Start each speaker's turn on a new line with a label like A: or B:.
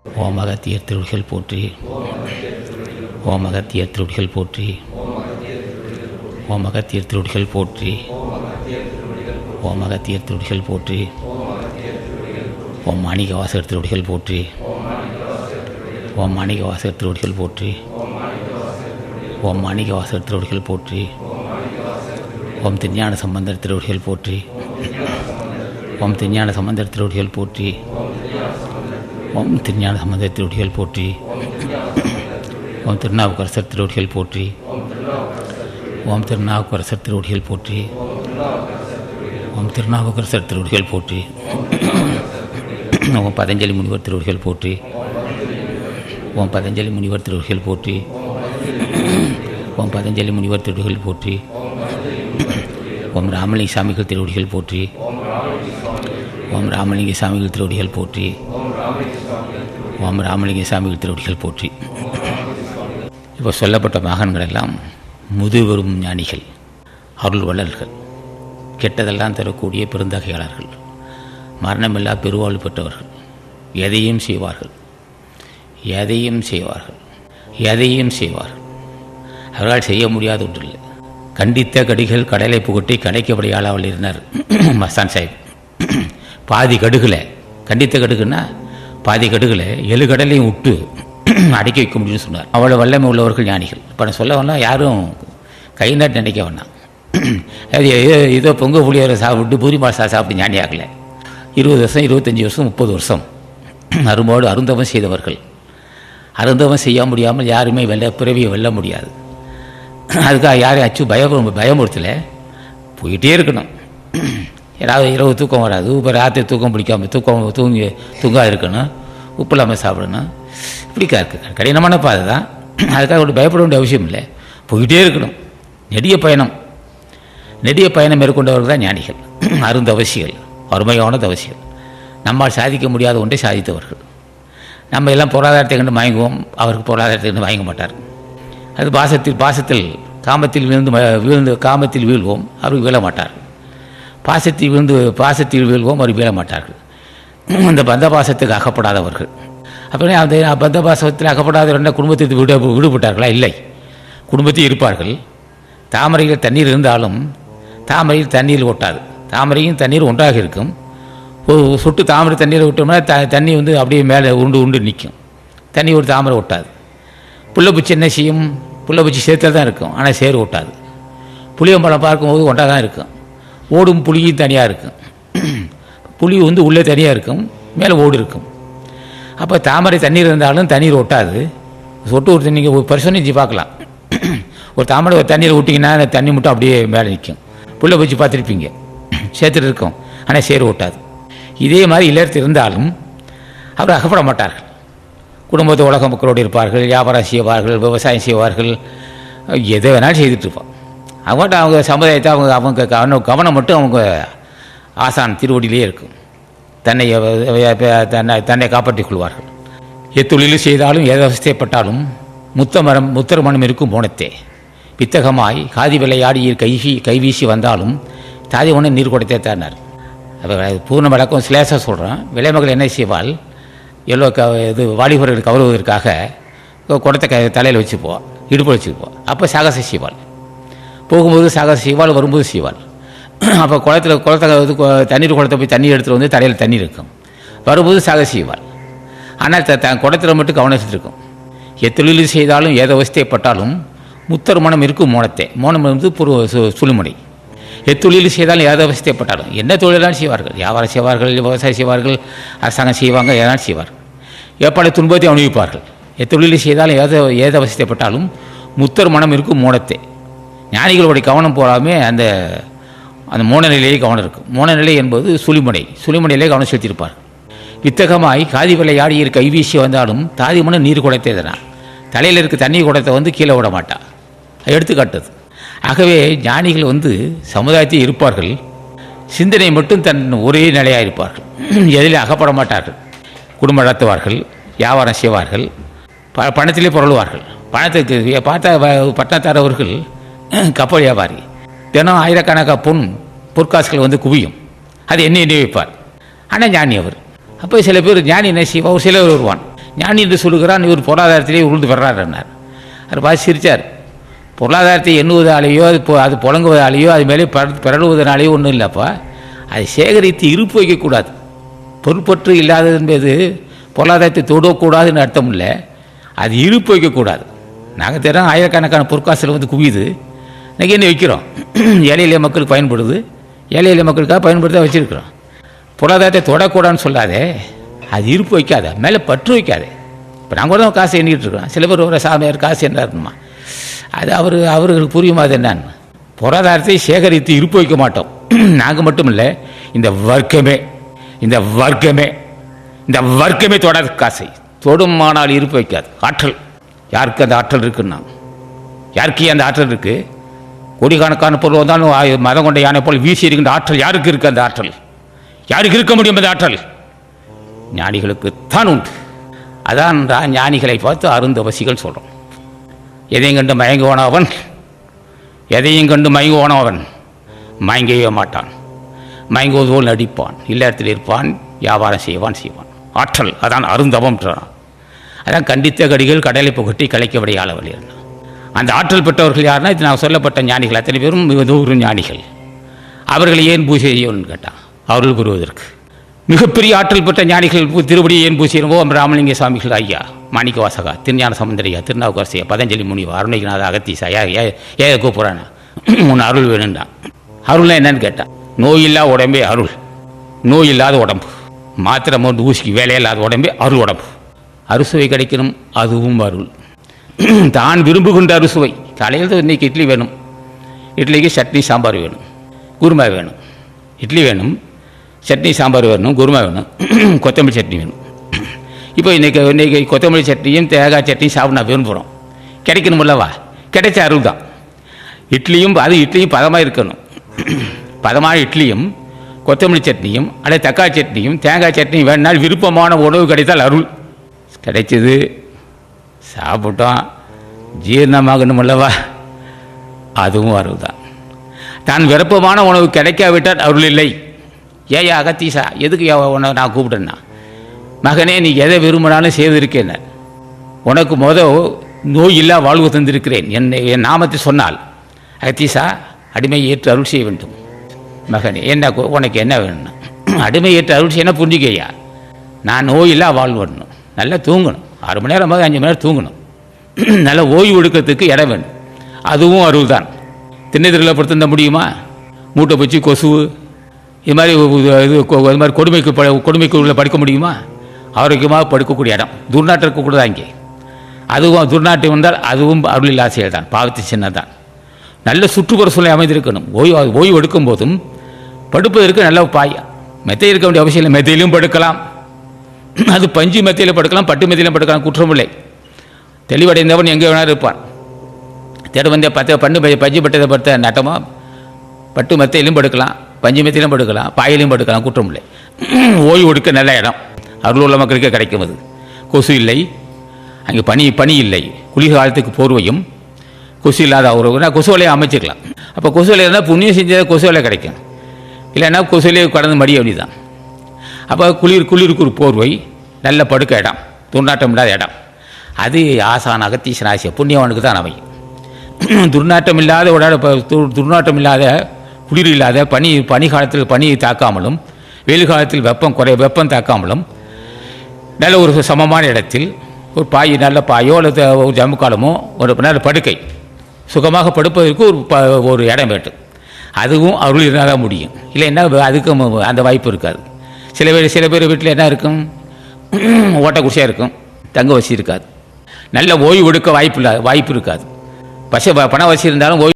A: ஓம் அகத்தியர் திருவடிகள் போற்றி. ஓம் அகத்தியர் திருவடிகள் போற்றி. ஓம் அகத்தியர் திருவடிகள் போற்றி. ஓம் அகத்தியர் திருவடிகள் போற்றி. ஓம் மாணிக்கவாசகர் திருவடிகள் போற்றி. ஓம் மாணிக்கவாசகர் திருவடிகள் போற்றி. ஓம் மாணிக்கவாசகர் திருவடிகள் போற்றி. ஓம் திருஞான சம்பந்தர் திருவடிகள் போற்றி. ஓம் திருஞான சம்பந்தர் திருவடிகள் போற்றி. ஓம் திருஞான சம்பந்தர் திருவடிகள் போற்றி. ஓம் திருநாவுக்கரசர் திருவடிகள் போற்றி. ஓம் திருநாவுக்கரசர் திருவடிகள் போற்றி. ஓம் திருநாவுக்கரசர் திருவடிகள் போற்றி. ஓம் பதஞ்சலி முனிவர் திருவடிகள் போற்றி. ஓம் பதஞ்சலி முனிவர் திருவடிகள் போற்றி. ஓம் பதஞ்சலி முனிவர் திருவடிகள் போற்றி. ஓம் ராமலிங்க சாமிகள் திருவடிகள் போற்றி. ஓம் ராமலிங்க சாமிகள் திருவடிகள் போற்றி. ஓம் ராமலிங்க சாமிகள் திருவடிகள் போற்றி. இப்போ சொல்லப்பட்ட மகான்கள் எல்லாம் முதுபெரும் ஞானிகள், அருள் வள்ளல்கள், கெட்டதெல்லாம் தரக்கூடிய பெருந்தகையாளர்கள், மரணமில்லா பெருவாழ்வு பெற்றவர்கள். எதையும் செய்வார்கள், எதையும் செய்வார்கள், எதையும் செய்வார்கள். அவர்களால் செய்ய முடியாத ஒன்றில்லை. கண்டித்த கடிகள் கடலை புகட்டி கடைக்கப்படியாளாவில் இருந்தார் மஸ்தான் சாஹிப். பாதி கடுகளை, கண்டித்த கடுகுன்னா பாதி கடுகளை 7 கடலையும் விட்டு அடக்கி வைக்க முடியும்னு சொன்னார். அவ்வளோ வல்லமை உள்ளவர்கள் ஞானிகள். இப்போ நான் சொல்ல வேணாம், யாரும் கை நாட்டு நினைக்க வேணாம். அது ஏதோ பொங்க புளியோரை சாப்பிட்டு பூரி மாசா சாப்பிட்டு ஞானி ஆகலை. 20 வருஷம் 25 வருஷம் 30 வருஷம் அரும்போடு அருந்தவம் செய்தவர்கள். அருந்தவம் செய்ய முடியாமல் யாருமே பிறவியை வெல்ல முடியாது. அதுக்காக யாரையும் அச்சு பயமுறுத்தலை. போயிட்டே இருக்கணும். ஏதாவது இரவு தூக்கம் வராது, இப்போ ராத்திரி தூக்கம் பிடிக்காமல் தூங்காது இருக்கணும், உப்பு இல்லாமல் சாப்பிடணும். இப்படிக்கா இருக்கு கடினமான பாதை தான். அதுக்காக ஒரு பயப்பட வேண்டிய அவசியம் இல்லை. போயிட்டே இருக்கணும். நெடிய பயணம் மேற்கொண்டவர்கள் தான் ஞானிகள், அருந்தவசிகள், அருமையான தவசிகள். நம்மால் சாதிக்க முடியாத ஒன்றை சாதித்தவர்கள். நம்ம எல்லாம் பொருளாதாரத்தை கண்டு மயங்குவோம், அவருக்கு பொருளாதாரத்தை கண்டு மயங்க மாட்டார். அது பாசத்தில் காமத்தில் காமத்தில் வீழ்வோம், அவருக்கு வீழ மாட்டார். பாசத்தில் வீழ்வோம், அவர் வீழ மாட்டார்கள். அந்த பந்த பாசத்துக்கு அகப்படாதவர்கள். அப்படியே அந்த பந்த பாசத்தில் அகப்படாதவர்கள் குடும்பத்தை விடுபட்டார்களா? இல்லை, குடும்பத்தில் இருப்பார்கள். தாமரையில் தண்ணீர் இருந்தாலும் தாமரையில் தண்ணீர் ஒட்டாது. தாமரையும் தண்ணீர் ஒன்றாக இருக்கும். ஒரு சொட்டு தாமரை தண்ணீரை விட்டோம்னா தண்ணி அப்படியே மேலே உண்டு நிற்கும். தண்ணி ஒரு தாமரை ஒட்டாது. புள்ளப்பூச்சி என்ன செய்யும்? புள்ளப்பூச்சி சேர்த்தில் தான் இருக்கும், ஆனால் சேறு ஒட்டாது. புளியம்பழம் பார்க்கும்போது ஒன்றாக தான் இருக்கும். ஓடும் புளியும் தனியாக இருக்கும். புளி உள்ளே தனியாக இருக்கும், மேலே ஓடு இருக்கும். அப்போ தாமரை தண்ணீர் இருந்தாலும் தண்ணீர் ஒட்டாது. சொட்டு ஒரு நீங்கள் ஒரு பர்சன்டேஜ் பார்க்கலாம். ஒரு தாமரை ஒரு தண்ணீரை விட்டிங்கன்னா அந்த தண்ணி மட்டும் அப்படியே மேலே நிற்கும். புல்லை வச்சு பார்த்துருப்பீங்க, சேர்த்துட்டு இருக்கும், ஆனால் சேறு ஒட்டாது. இதே மாதிரி இல்லறத்து இருந்தாலும் அவர் அகப்பட மாட்டார்கள். குடும்பத்தை உலக மக்களோடு இருப்பார்கள், வியாபாரம் செய்வார்கள், விவசாயம் செய்வார்கள், எதை வேணாலும் செய்துட்டு இருப்பான். அவங்க சமுதாயத்தை அவங்க கவனம் மட்டும் அவங்க ஆசான் திருவடியிலே இருக்கும். தன்னை காப்பாற்றிக் கொள்வார்கள். எத்தொழிலும் செய்தாலும் ஏதவஸ்தைப்பட்டாலும் முத்தர மனம் இருக்கும் போனத்தே பித்தகமாய் காதி விளையாடியீர் கைவீசி வந்தாலும் தாதி ஒன்று நீர் கொடுத்தே தானார். பூர்ண விளக்கம் சிலேசாக சொல்கிறேன். விலைமகள் என்ன செய்வாள்? வாலிபர்கள் கவருவதற்காக குடத்தை தலையில் வச்சுப்போம், இடுப்பில் வச்சுப்போம். அப்போ சாகச செய்வாள். போகும்போது சாகச செய்வாள், வரும்போது செய்வாள். அப்போ தண்ணீர் குளத்தை போய் தண்ணி எடுத்துகிட்டு தலையில் தண்ணீர் இருக்கும், வரும்போது சாகச செய்வாள். ஆனால் குடத்தில் மட்டும் கவனம் வச்சுருக்கும். எத்தொழில் செய்தாலும் ஏதவஸ்தைப்பட்டாலும் முத்தர் மனம் இருக்கும் மோனத்தை. மோனம் சுழுமுனை. எத்தொழில் செய்தாலும் ஏதவஸ்தைப்பட்டாலும் என்ன தொழிலாலும் செய்வார்கள். வியாபாரம் செய்வார்கள், விவசாயம் செய்வார்கள், அரசாங்கம் செய்வாங்க, ஏதாவது செய்வார்கள். ஏற்பாடு துன்பத்தை அனுபவிப்பார்கள். எத்தொழில் செய்தாலும் ஏதவஸ்தைப்பட்டாலும் முத்தர் மனம் இருக்கும் மோனத்தை. ஞானிகளுடைய கவனம் போகாமல் அந்த மோனநிலையே கவனம் இருக்கும். மோனநிலை என்பது சுழிமுனையிலே கவனம் செலுத்தியிருப்பார். வித்தகமாய் காதி விளையாடியீர் கைவீசி வந்தாலும் தாதி மனம் நீர் குடத்தேதனா. தலையில் இருக்க தண்ணீர் குடத்தை கீழே விட மாட்டா, எடுத்துக்காட்டுது. ஆகவே ஞானிகள் சமுதாயத்தில் இருப்பார்கள், சிந்தனை மட்டும் தன் ஒரே நிலையாக இருப்பார்கள். எதிலே அகப்பட மாட்டார்கள். குடும்பம் நடத்துவார்கள், வியாபாரம் செய்வார்கள், பணத்திலே புரளுவார்கள். பணத்துக்கு பார்த்தா பட்டணத்தாரவர்கள் கப்பல் வியாபாரி, தினம் ஆயிரக்கணக்காக பொற்காசுகள் குவியும். அது எண்ணி வைப்பார். ஆனால் ஞானி அவர். அப்போ சில பேர் ஞானி என்ன செய்வார்? ஒரு சிலர் வருவான், ஞானி என்று சொல்லுகிறான், இவர் பொருளாதாரத்திலே உருண்டு வர்றாருன்னார். அவர் பார்த்து சிரித்தார். பொருளாதாரத்தை எண்ணுவதாலேயோ அது புழங்குவதாலேயோ அது மேலே பிறழுவதனாலேயோ ஒன்றும் இல்லைப்பா. அதை சேகரித்து இருப்பு வைக்கக்கூடாது. பொறுப்பற்று இல்லாதது என்பது பொருளாதாரத்தை தொடக்கூடாதுன்னு அர்த்தம் இல்லை, அது இருப்பு வைக்கக்கூடாது. நாங்கள் தரோம் ஆயிரக்கணக்கான பொற்காசில் வந்து குவியுது, இன்றைக்கி என்ன வைக்கிறோம்? ஏழை எளிய மக்களுக்கு பயன்படுது, ஏழை எளிய மக்களுக்காக பயன்படுத்த வச்சுருக்கிறோம். பொருளாதாரத்தை தொடக்கூடாதுன்னு சொல்லாதே, அது இருப்பு வைக்காத, மேலே பற்று வைக்காதே. இப்போ நாங்கள் கூட காசு எண்ணிக்கிட்டு இருக்கோம். சில பேர் ஒரு சாமியார் காசு என்ன இருக்கணுமா, அது அவர்களுக்கு புரியுமா அது என்னன்னு? பொருளாதாரத்தை சேகரித்து இருப்பு வைக்க மாட்டோம். நாங்கள் மட்டும் இல்லை, இந்த வர்க்கமே தொடாது. காசை தொடுமானால் இருப்பு வைக்காது. ஆற்றல் யாருக்கு அந்த ஆற்றல் இருக்குன்னா, யாருக்கு அந்த ஆற்றல் இருக்குது? கோடிக்கணக்கான பொருள் வந்தாலும் மதம் கொண்ட யானை போல் வீசி இருக்கின்ற ஆற்றல் யாருக்கு இருக்குது? அந்த ஆற்றல் யாருக்கு இருக்க முடியும்? அந்த ஆற்றல் ஞானிகளுக்கு தான் உண்டு. அதான் ஞானிகளை பார்த்து அருந்தவசிகள் சொல்கிறோம். எதையும் கண்டு மயங்குவானோ அவன் மயங்கவே மாட்டான். மயங்குவது போல் நடிப்பான், இல்ல இடத்தில் இருப்பான், வியாபாரம் செய்வான். ஆற்றல் அதான் அருந்தவம். அதான் கண்டித்த கடிகள் கடலை புகட்டி கலைக்கபடி ஆளவழி. அந்த ஆற்றல் பெற்றவர்கள் யாருன்னா, இது நான் சொல்லப்பட்ட ஞானிகள் அத்தனை பேரும் 100 ஞானிகள். அவர்களை ஏன் பூஜை செய்யணும்னு கேட்டான். அவர்கள் பெறுவதற்கு மிகப்பெரிய ஆற்றல் பெற்ற ஞானிகள் திருவடியை ஏன் பூசிடுமோ? ராமலிங்க சுவாமிகள் ஐயா, மாணிக்க வாசகா, திருஞான சம்பந்தரையா, திருநாவுக்கரசையா, பதஞ்சலி முனிவா, அருணகிரிநாத, அகத்தீசா, ஏ கூப்பிட்றானா 3 அருள் வேணும்டான். அருள்னா என்னன்னு கேட்டான். நோயில்லா உடம்பே அருள். நோய் இல்லாத உடம்பு, மாத்திரை மருந்து ஊசிக்கு வேலையில்லாத உடம்பே அருள் உடம்பு. அறுசுவை கிடைக்கணும், அதுவும் அருள். தான் விரும்புகின்ற அறுசுவை. காலையில் இன்றைக்கி இட்லி வேணும், இட்லிக்கு சட்னி சாம்பார் வேணும், குருமா வேணும். இட்லி வேணும், சட்னி சாம்பார் வேணும், குருமா வேணும், கொத்தமல்லி சட்னி வேணும். இப்போ இன்றைக்கி கொத்தமல்லி சட்னியும் தேங்காய் சட்னியும் சாப்பிட நான் விரும்புகிறோம். கிடைக்கணுமில்லவா? கிடைச்ச அருள் தான். இட்லியும் பதமாக இருக்கணும். பதமான இட்லியும் கொத்தமல்லி சட்னியும் அல்லது தக்காளி சட்னியும் தேங்காய் சட்னியும் வேணுனால் விருப்பமான உணவு கிடைத்தால் அருள். கிடைச்சது, சாப்பிட்டோம், ஜீரணமாகணுமில்லவா? அதுவும் அருள் தான். தான் விருப்பமான உணவு கிடைக்காவிட்டால் அருள் இல்லை. ஏயா அகத்தீசா, எதுக்கு உனக்கு நான் கூப்பிட்டேன்னா, மகனே நீ எதை விரும்பினாலும் செய்திருக்கேன். உனக்கு நோய் இல்லா வாழ்வு தந்திருக்கிறேன். என் நாமத்தை சொன்னால் அகத்தீசா அடிமை ஏற்று அருள் செய்ய வேண்டும். மகனே என்ன உனக்கு என்ன வேணும்னா, அடிமை ஏற்று அருள் செய்யணும். புரிஞ்சுக்கையா, நான் நோயில்லா வாழ்வு வரணும், நல்லா தூங்கணும், 6 மணி நேரம் 5 மணி நேரம் தூங்கணும், நல்லா ஓய்வு எடுக்கிறதுக்கு இடம் வேணும். அதுவும் அருள் தான். திண்ணதிரில் படுத்திருந்த முடியுமா? மூட்டை பூச்சி, கொசு, இது மாதிரி கொடுமைக்குள்ள படுக்க முடியுமா? ஆரோக்கியமாக படுக்கக்கூடிய இடம், துர்நாற்றம் இருக்கக்கூடாது அங்கே. அதுவும் துர்நாற்றம் வந்தால் அதுவும் அருள் இல்லா செயல் தான், பாவத்தை சின்னதான். நல்ல சுற்றுப்புற சூழ்நிலை அமைந்திருக்கணும். ஓய்வு எடுக்கும் போதும் படுப்பதற்கு நல்ல பாய் மெத்தை இருக்க வேண்டிய அவசியம் இல்லை. மெத்தையிலும் படுக்கலாம், அது பஞ்சு மெத்தையில் படுக்கலாம், பட்டு மெத்தையிலும் படுக்கலாம், குற்றமில்லை. தெளிவடைந்தவன் எங்கே வேணாலும் இருப்பான். தேட வந்த பஞ்சு பட்டதை படுத்த நட்டமாக பட்டு மெத்தையிலும் படுக்கலாம், பஞ்சு மெத்தையிலும் படுக்கலாம், பாயிலையும் படுக்கலாம், குற்றமில்லை. ஓய்வு எடுக்க நல்ல இடம் அருள் உள்ள மக்களுக்கே கிடைக்கும். அது கொசு இல்லை, அங்கே பனி இல்லை, குளிர் காலத்துக்கு போர்வையும் கொசு இல்லாத ஒரு கொசு வலையை அமைச்சிக்கலாம். அப்போ கொசு வலை இருந்தால் புண்ணியம் செஞ்சதை கொசு வலை கிடைக்கும், இல்லைன்னா கொசு வலையை கடந்து மடிய வேண்டியதான். அப்போ குளிருக்கு ஒரு போர்வை, நல்ல படுக்க இடம், துர்நாட்டம் இல்லாத இடம், அது ஆசான் அகத்தீசன் ஆசிய புண்ணியவனுக்கு தான் அமையும். துர்நாட்டம் இல்லாத குளிர் இல்லாத பனி காலத்தில் பனியை தாக்காமலும், வெயில் காலத்தில் வெப்பம் தாக்காமலும், நல்ல ஒரு சமமான இடத்தில் ஒரு பாய், நல்ல பாயோ அல்லது ஒரு ஜம்மு காலமோ ஒரு நல்ல படுக்கை, சுகமாக படுப்பதற்கு ஒரு இடம் வேண்டும். அதுவும் அருள் இருந்தால் தான் முடியும். இல்லைன்னா அதுக்கு அந்த வாய்ப்பு இருக்காது. சில பேர் வீட்டில் என்ன இருக்கும், ஓட்ட குடிசையாக இருக்கும், தங்க வசி இருக்காது, நல்ல ஓய்வு எடுக்க வாய்ப்பு இருக்காது. பண வசி இருந்தாலும் ஓய்வு